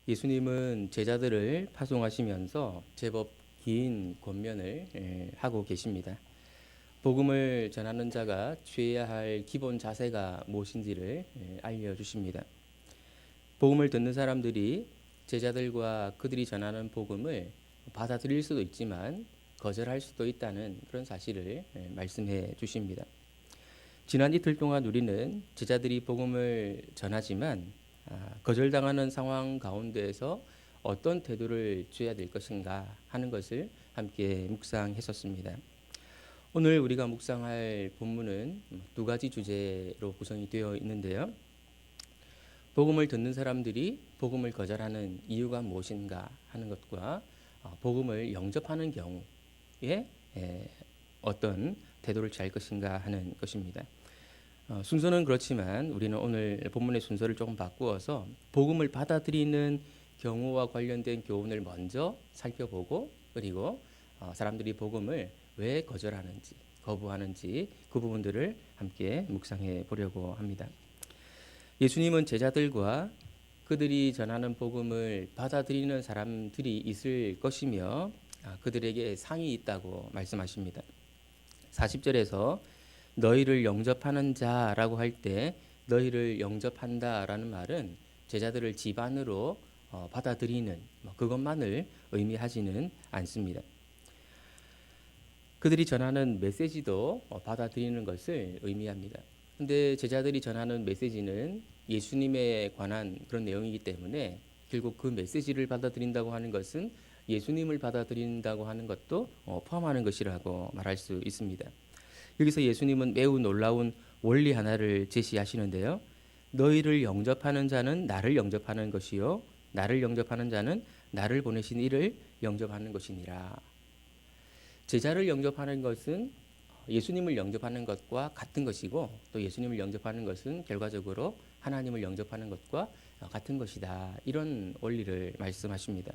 예수님은 제자들을 파송하시면서 제법 긴 권면을 하고 계십니다. 복음을 전하는 자가 취해야 할 기본 자세가 무엇인지를 알려주십니다. 복음을 듣는 사람들이 제자들과 그들이 전하는 복음을 받아들일 수도 있지만 거절할 수도 있다는 그런 사실을 말씀해 주십니다. 지난 이틀 동안 우리는 제자들이 복음을 전하지만 거절당하는 상황 가운데에서 어떤 태도를 취해야 될 것인가 하는 것을 함께 묵상했었습니다. 오늘 우리가 묵상할 본문은 두 가지 주제로 구성이 되어 있는데요. 복음을 듣는 사람들이 복음을 거절하는 이유가 무엇인가 하는 것과 복음을 영접하는 경우에 어떤 태도를 취할 것인가 하는 것입니다. 순서는 그렇지만 우리는 오늘 본문의 순서를 조금 바꾸어서 복음을 받아들이는 경우와 관련된 교훈을 먼저 살펴보고 그리고 사람들이 복음을 왜 거절하는지 거부하는지 그 부분들을 함께 묵상해 보려고 합니다. 예수님은 제자들과 그들이 전하는 복음을 받아들이는 사람들이 있을 것이며 그들에게 상이 있다고 말씀하십니다. 40절에서 너희를 영접하는 자라고 할 때 너희를 영접한다라는 말은 제자들을 집안으로 받아들이는 그것만을 의미하지는 않습니다. 그들이 전하는 메시지도 받아들이는 것을 의미합니다. 근데 제자들이 전하는 메시지는 예수님에 관한 그런 내용이기 때문에 결국 그 메시지를 받아들인다고 하는 것은 예수님을 받아들인다고 하는 것도 포함하는 것이라고 말할 수 있습니다. 여기서 예수님은 매우 놀라운 원리 하나를 제시하시는데요. 너희를 영접하는 자는 나를 영접하는 것이요 나를 영접하는 자는 나를 보내신 이를 영접하는 것이니라. 제자를 영접하는 것은 예수님을 영접하는 것과 같은 것이고 또 예수님을 영접하는 것은 결과적으로 하나님을 영접하는 것과 같은 것이다. 이런 원리를 말씀하십니다.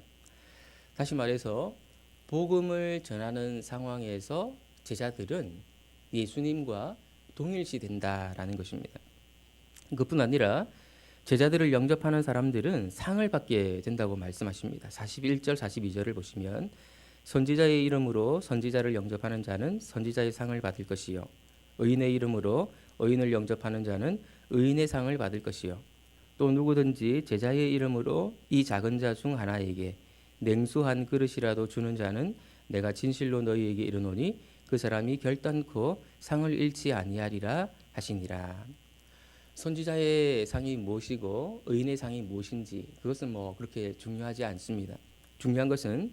다시 말해서 복음을 전하는 상황에서 제자들은 예수님과 동일시 된다라는 것입니다. 그뿐 아니라 제자들을 영접하는 사람들은 상을 받게 된다고 말씀하십니다. 41절 42절을 보시면 선지자의 이름으로 선지자를 영접하는 자는 선지자의 상을 받을 것이요 의인의 이름으로 의인을 영접하는 자는 의인의 상을 받을 것이요 또 누구든지 제자의 이름으로 이 작은 자 중 하나에게 냉수 한 그릇이라도 주는 자는 내가 진실로 너희에게 이르노니 그 사람이 결단코 상을 잃지 아니하리라 하시니라. 선지자의 상이 무엇이고 의인의 상이 무엇인지 그것은 그렇게 중요하지 않습니다. 중요한 것은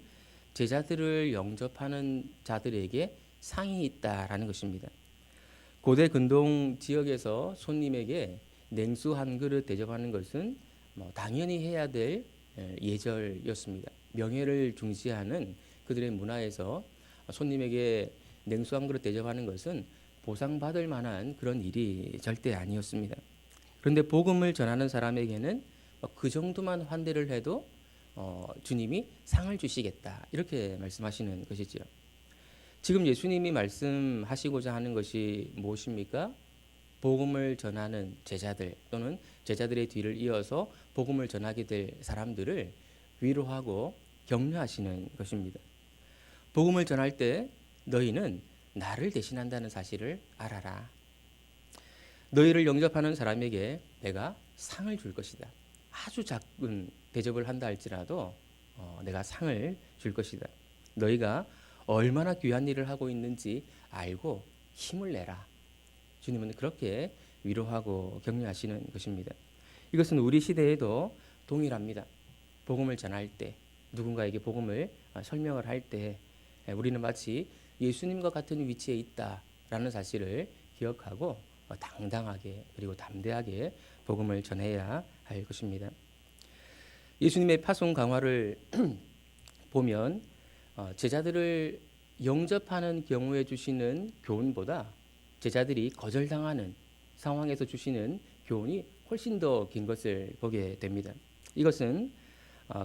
제자들을 영접하는 자들에게 상이 있다라는 것입니다. 고대 근동 지역에서 손님에게 냉수 한 그릇 대접하는 것은 당연히 해야 될 예절이었습니다. 명예를 중시하는 그들의 문화에서 손님에게 냉수 한 그릇 대접하는 것은 보상받을 만한 그런 일이 절대 아니었습니다. 그런데 복음을 전하는 사람에게는 그 정도만 환대를 해도 주님이 상을 주시겠다 이렇게 말씀하시는 것이지요. 지금 예수님이 말씀하시고자 하는 것이 무엇입니까? 복음을 전하는 제자들 또는 제자들의 뒤를 이어서 복음을 전하게 될 사람들을 위로하고 격려하시는 것입니다. 복음을 전할 때 너희는 나를 대신한다는 사실을 알아라. 너희를 영접하는 사람에게 내가 상을 줄 것이다. 아주 작은 대접을 한다 할지라도 내가 상을 줄 것이다. 너희가 얼마나 귀한 일을 하고 있는지 알고 힘을 내라. 주님은 그렇게 위로하고 격려하시는 것입니다. 이것은 우리 시대에도 동일합니다. 복음을 전할 때 누군가에게 복음을 설명을 할 때 우리는 마치 예수님과 같은 위치에 있다라는 사실을 기억하고 당당하게 그리고 담대하게 복음을 전해야 할 것입니다. 예수님의 파송 강화를 보면 제자들을 영접하는 경우에 주시는 교훈보다 제자들이 거절당하는 상황에서 주시는 교훈이 훨씬 더 긴 것을 보게 됩니다. 이것은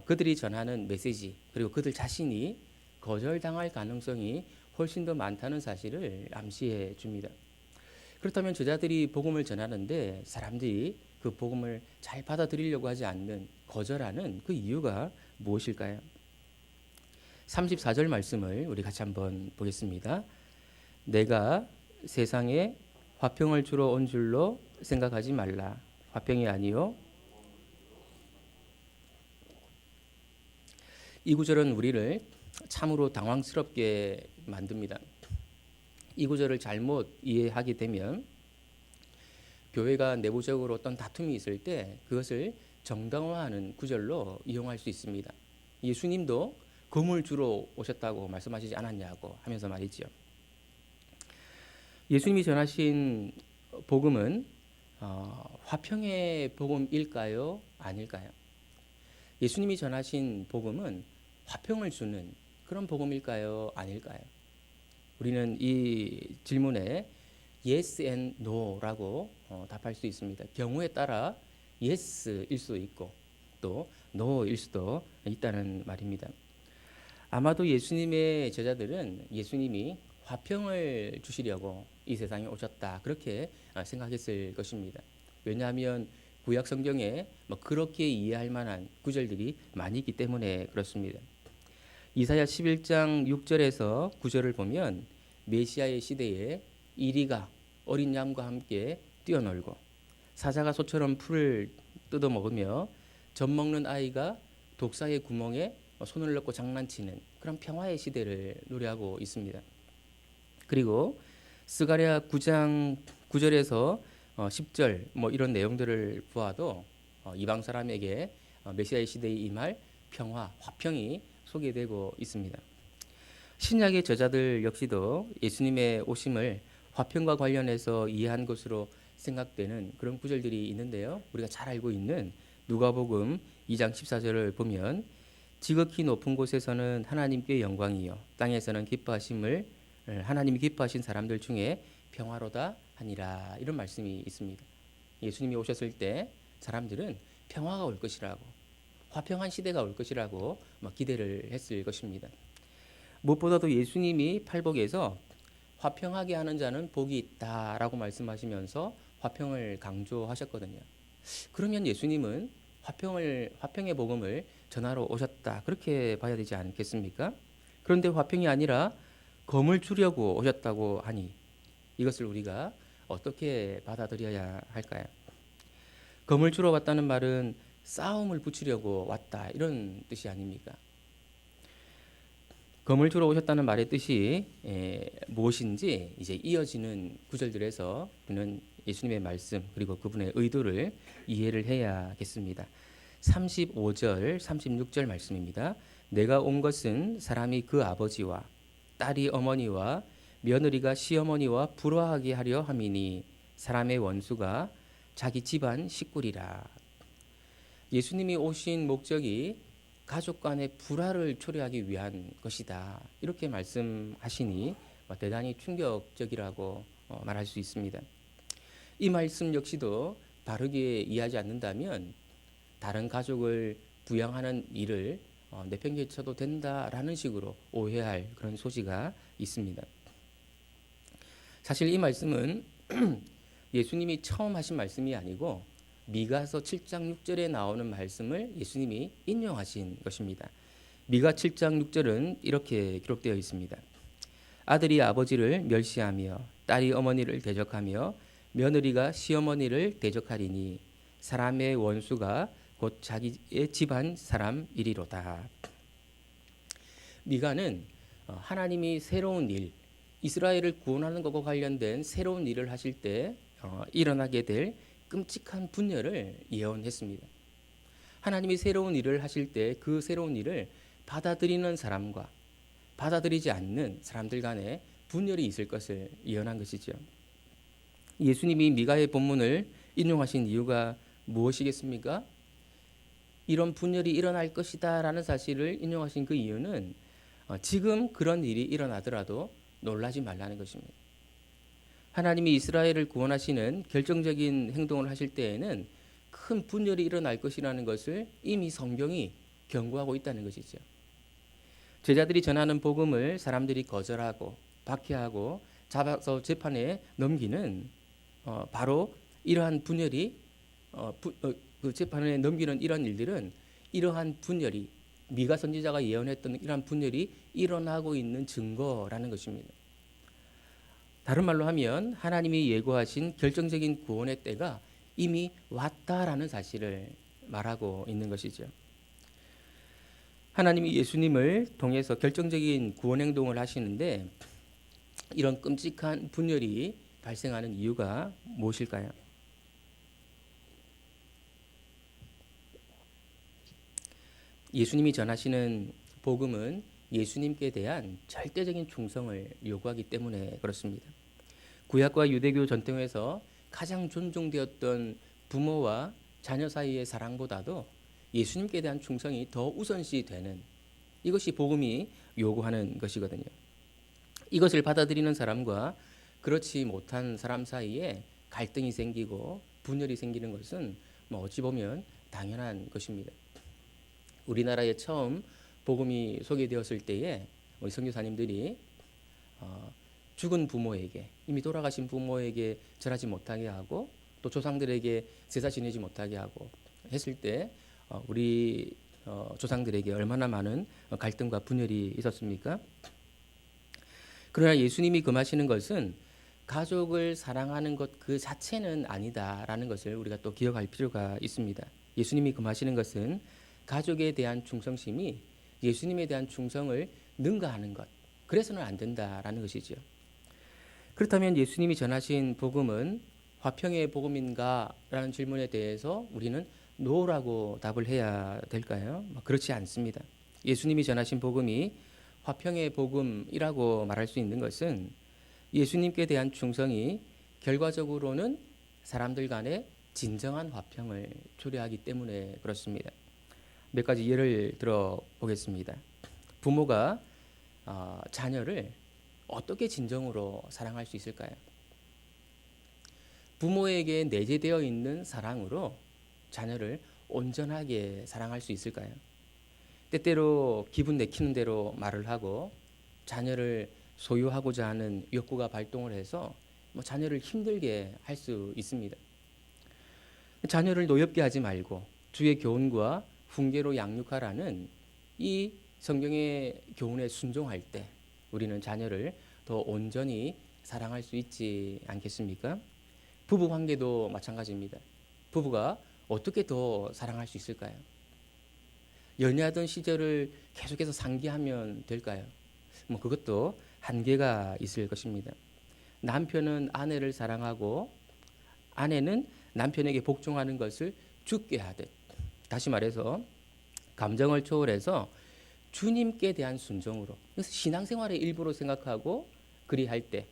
그들이 전하는 메시지 그리고 그들 자신이 거절당할 가능성이 훨씬 더 많다는 사실을 암시해 줍니다. 그렇다면 제자들이 복음을 전하는데 사람들이 그 복음을 잘 받아들이려고 하지 않는 거절하는 그 이유가 무엇일까요? 34절 말씀을 우리 같이 한번 보겠습니다. 내가 세상에 화평을 주러 온 줄로 생각하지 말라. 화평이 아니요. 이 구절은 우리를 참으로 당황스럽게 만듭니다. 이 구절을 잘못 이해하게 되면 교회가 내부적으로 어떤 다툼이 있을 때 그것을 정당화하는 구절로 이용할 수 있습니다. 예수님도 금을 주러 오셨다고 말씀하시지 않았냐고 하면서 말이죠. 예수님이 전하신 복음은 화평의 복음일까요? 아닐까요? 예수님이 전하신 복음은 화평을 주는 그런 복음일까요? 아닐까요? 우리는 이 질문에 yes and no라고 답할 수 있습니다. 경우에 따라 yes일 수도 있고 또 no일 수도 있다는 말입니다. 아마도 예수님의 제자들은 예수님이 화평을 주시려고 이 세상에 오셨다 그렇게 생각했을 것입니다. 왜냐하면 구약 성경에 그렇게 이해할 만한 구절들이 많이 있기 때문에 그렇습니다. 이사야 11장 6절에서 9절을 보면 메시아의 시대에 이리가 어린 양과 함께 뛰어놀고 사자가 소처럼 풀을 뜯어먹으며 젖먹는 아이가 독사의 구멍에 손을 넣고 장난치는 그런 평화의 시대를 노래하고 있습니다. 그리고 스가랴 9장 9절에서 10절 이런 내용들을 보아도 이방 사람에게 메시아의 시대에 임할 평화, 화평이 소개되고 있습니다. 신약의 저자들 역시도 예수님의 오심을 화평과 관련해서 이해한 것으로 생각되는 그런 구절들이 있는데요. 우리가 잘 알고 있는 누가복음 2장 14절을 보면 지극히 높은 곳에서는 하나님께 영광이요 땅에서는 기뻐하심을 하나님이 기뻐하신 사람들 중에 평화로다 하니라 이런 말씀이 있습니다. 예수님이 오셨을 때 사람들은 평화가 올 것이라고 화평한 시대가 올 것이라고 기대를 했을 것입니다. 무엇보다도 예수님이 팔복에서 화평하게 하는 자는 복이 있다라고 말씀하시면서 화평을 강조하셨거든요. 그러면 예수님은 화평의 복음을 전하러 오셨다 그렇게 봐야 되지 않겠습니까? 그런데 화평이 아니라 검을 주려고 오셨다고 하니 이것을 우리가 어떻게 받아들여야 할까요? 검을 주러 왔다는 말은 싸움을 붙이려고 왔다 이런 뜻이 아닙니까? 검을 주러 오셨다는 말의 뜻이 무엇인지 이제 이어지는 구절들에서 우리는 예수님의 말씀 그리고 그분의 의도를 이해를 해야겠습니다. 35절, 36절 말씀입니다. 내가 온 것은 사람이 그 아버지와 딸이 어머니와 며느리가 시어머니와 불화하게 하려 함이니 사람의 원수가 자기 집안 식구리라. 예수님이 오신 목적이 가족 간의 불화를 초래하기 위한 것이다. 이렇게 말씀하시니 대단히 충격적이라고 말할 수 있습니다. 이 말씀 역시도 바르게 이해하지 않는다면 다른 가족을 부양하는 일을 내팽개쳐도 된다라는 식으로 오해할 그런 소지가 있습니다. 사실 이 말씀은 예수님이 처음 하신 말씀이 아니고 미가서 7장 6절에 나오는 말씀을 예수님이 인용하신 것입니다. 미가 7장 6절은 이렇게 기록되어 있습니다. 아들이 아버지를 멸시하며 딸이 어머니를 대적하며 며느리가 시어머니를 대적하리니 사람의 원수가 곧 자기의 집안 사람이리로다. 미가는 하나님이 새로운 일, 이스라엘을 구원하는 것과 관련된 새로운 일을 하실 때 일어나게 될 끔찍한 분열을 예언했습니다. 하나님이 새로운 일을 하실 때 그 새로운 일을 받아들이는 사람과 받아들이지 않는 사람들 간에 분열이 있을 것을 예언한 것이죠. 예수님이 미가의 본문을 인용하신 이유가 무엇이겠습니까? 이런 분열이 일어날 것이다 라는 사실을 인용하신 그 이유는 지금 그런 일이 일어나더라도 놀라지 말라는 것입니다. 하나님이 이스라엘을 구원하시는 결정적인 행동을 하실 때에는 큰 분열이 일어날 것이라는 것을 이미 성경이 경고하고 있다는 것이죠. 제자들이 전하는 복음을 사람들이 거절하고 박해하고 잡아서 재판에 넘기는 바로 이러한 분열이 그 재판에 넘기는 이런 일들은 이러한 분열이 미가 선지자가 예언했던 이러한 분열이 일어나고 있는 증거라는 것입니다. 다른 말로 하면 하나님이 예고하신 결정적인 구원의 때가 이미 왔다라는 사실을 말하고 있는 것이죠. 하나님이 예수님을 통해서 결정적인 구원 행동을 하시는데 이런 끔찍한 분열이 발생하는 이유가 무엇일까요? 예수님이 전하시는 복음은 예수님께 대한 절대적인 충성을 요구하기 때문에 그렇습니다. 구약과 유대교 전통에서 가장 존중되었던 부모와 자녀 사이의 사랑보다도 예수님께 대한 충성이 더 우선시 되는 이것이 복음이 요구하는 것이거든요. 이것을 받아들이는 사람과 그렇지 못한 사람 사이에 갈등이 생기고 분열이 생기는 것은 어찌 보면 당연한 것입니다. 우리나라에 처음 복음이 소개되었을 때에 우리 선교사님들이 죽은 부모에게 이미 돌아가신 부모에게 절하지 못하게 하고 또 조상들에게 제사 지내지 못하게 하고 했을 때 우리 조상들에게 얼마나 많은 갈등과 분열이 있었습니까? 그러나 예수님이 금하시는 것은 가족을 사랑하는 것 그 자체는 아니다라는 것을 우리가 또 기억할 필요가 있습니다. 예수님이 금하시는 것은 가족에 대한 충성심이 예수님에 대한 충성을 능가하는 것, 그래서는 안 된다라는 것이죠. 그렇다면 예수님이 전하신 복음은 화평의 복음인가? 라는 질문에 대해서 우리는 노라고 답을 해야 될까요? 그렇지 않습니다. 예수님이 전하신 복음이 화평의 복음이라고 말할 수 있는 것은 예수님께 대한 충성이 결과적으로는 사람들 간의 진정한 화평을 초래하기 때문에 그렇습니다. 몇 가지 예를 들어 보겠습니다. 부모가 자녀를 어떻게 진정으로 사랑할 수 있을까요? 부모에게 내재되어 있는 사랑으로 자녀를 온전하게 사랑할 수 있을까요? 때때로 기분 내키는 대로 말을 하고 자녀를 소유하고자 하는 욕구가 발동을 해서 자녀를 힘들게 할 수 있습니다. 자녀를 노엽게 하지 말고 주의 교훈과 훈계로 양육하라는 이 성경의 교훈에 순종할 때 우리는 자녀를 더 온전히 사랑할 수 있지 않겠습니까? 부부 관계도 마찬가지입니다. 부부가 어떻게 더 사랑할 수 있을까요? 연애하던 시절을 계속해서 상기하면 될까요? 그것도 한계가 있을 것입니다. 남편은 아내를 사랑하고 아내는 남편에게 복종하는 것을 죽게 하듯, 다시 말해서 감정을 초월해서 주님께 대한 순종으로, 그래서 신앙생활의 일부로 생각하고 그리할 때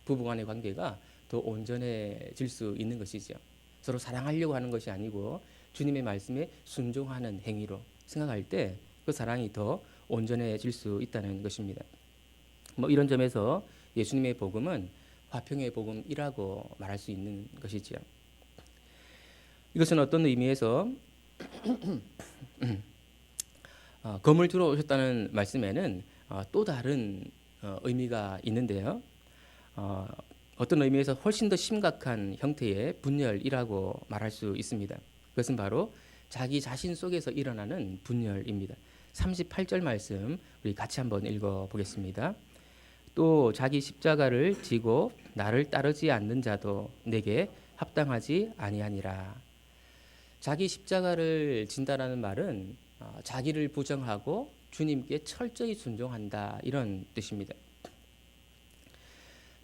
부부간의 관계가 더 온전해질 수 있는 것이죠. 서로 사랑하려고 하는 것이 아니고 주님의 말씀에 순종하는 행위로 생각할 때 그 사랑이 더 온전해질 수 있다는 것입니다. 이런 점에서 예수님의 복음은 화평의 복음이라고 말할 수 있는 것이죠. 이것은 어떤 의미에서 검을 들어 오셨다는 말씀에는 또 다른 의미가 있는데요. 어떤 의미에서 훨씬 더 심각한 형태의 분열이라고 말할 수 있습니다. 그것은 바로 자기 자신 속에서 일어나는 분열입니다. 38절 말씀 우리 같이 한번 읽어보겠습니다. 또 자기 십자가를 지고 나를 따르지 않는 자도 내게 합당하지 아니하니라. 자기 십자가를 진다라는 말은 자기를 부정하고 주님께 철저히 순종한다 이런 뜻입니다.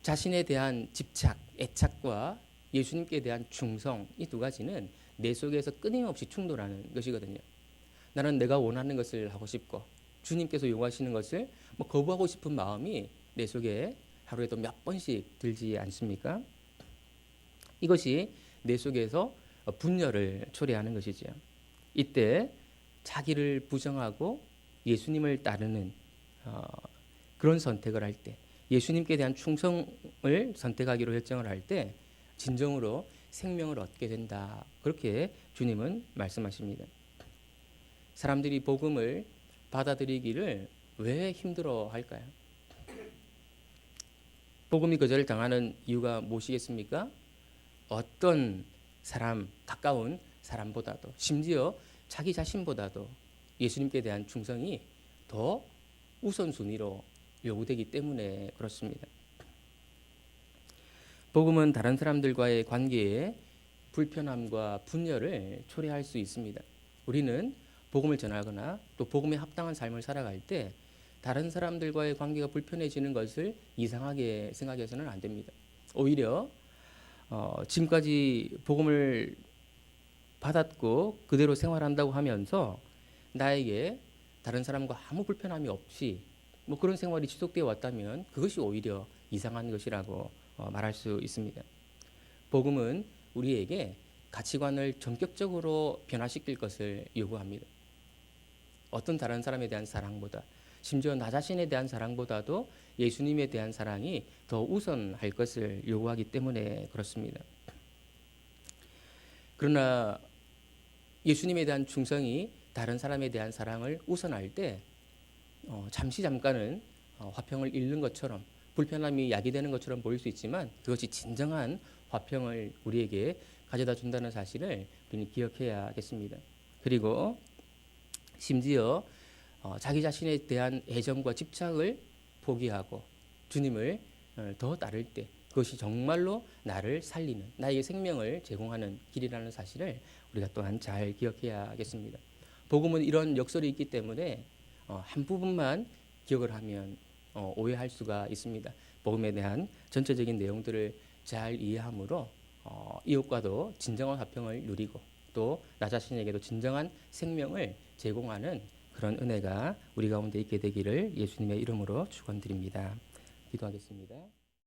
자신에 대한 집착, 애착과 예수님께 대한 충성, 이 두 가지는 내 속에서 끊임없이 충돌하는 것이거든요. 나는 내가 원하는 것을 하고 싶고 주님께서 요구하시는 것을 거부하고 싶은 마음이 내 속에 하루에도 몇 번씩 들지 않습니까? 이것이 내 속에서 분열을 초래하는 것이죠. 이때 자기를 부정하고 예수님을 따르는 그런 선택을 할 때, 예수님께 대한 충성을 선택하기로 결정을 할 때 진정으로 생명을 얻게 된다. 그렇게 주님은 말씀하십니다. 사람들이 복음을 받아들이기를 왜 힘들어 할까요? 복음이 거절을 당하는 이유가 무엇이겠습니까? 어떤 사람, 가까운 사람보다도, 심지어 자기 자신보다도 예수님께 대한 충성이 더 우선순위로 요구되기 때문에 그렇습니다. 복음은 다른 사람들과의 관계에 불편함과 분열을 초래할 수 있습니다. 우리는 복음을 전하거나 또 복음에 합당한 삶을 살아갈 때 다른 사람들과의 관계가 불편해지는 것을 이상하게 생각해서는 안 됩니다. 오히려 지금까지 복음을 받았고 그대로 생활한다고 하면서 나에게 다른 사람과 아무 불편함이 없이 그런 생활이 지속되어 왔다면 그것이 오히려 이상한 것이라고 말할 수 있습니다. 복음은 우리에게 가치관을 전격적으로 변화시킬 것을 요구합니다. 어떤 다른 사람에 대한 사랑보다, 심지어 나 자신에 대한 사랑보다도 예수님에 대한 사랑이 더 우선할 것을 요구하기 때문에 그렇습니다. 그러나 예수님에 대한 충성이 다른 사람에 대한 사랑을 우선할 때 잠깐은 화평을 잃는 것처럼, 불편함이 야기되는 것처럼 보일 수 있지만 그것이 진정한 화평을 우리에게 가져다 준다는 사실을 우리는 기억해야겠습니다. 그리고 심지어 자기 자신에 대한 애정과 집착을 포기하고 주님을 더 따를 때 그것이 정말로 나를 살리는, 나에게 생명을 제공하는 길이라는 사실을 우리가 또한 잘 기억해야겠습니다. 복음은 이런 역설이 있기 때문에 한 부분만 기억을 하면 오해할 수가 있습니다. 복음에 대한 전체적인 내용들을 잘 이해함으로 이웃과도 진정한 화평을 누리고 또 나 자신에게도 진정한 생명을 제공하는 그런 은혜가 우리 가운데 있게 되기를 예수님의 이름으로 축원드립니다. 기도하겠습니다.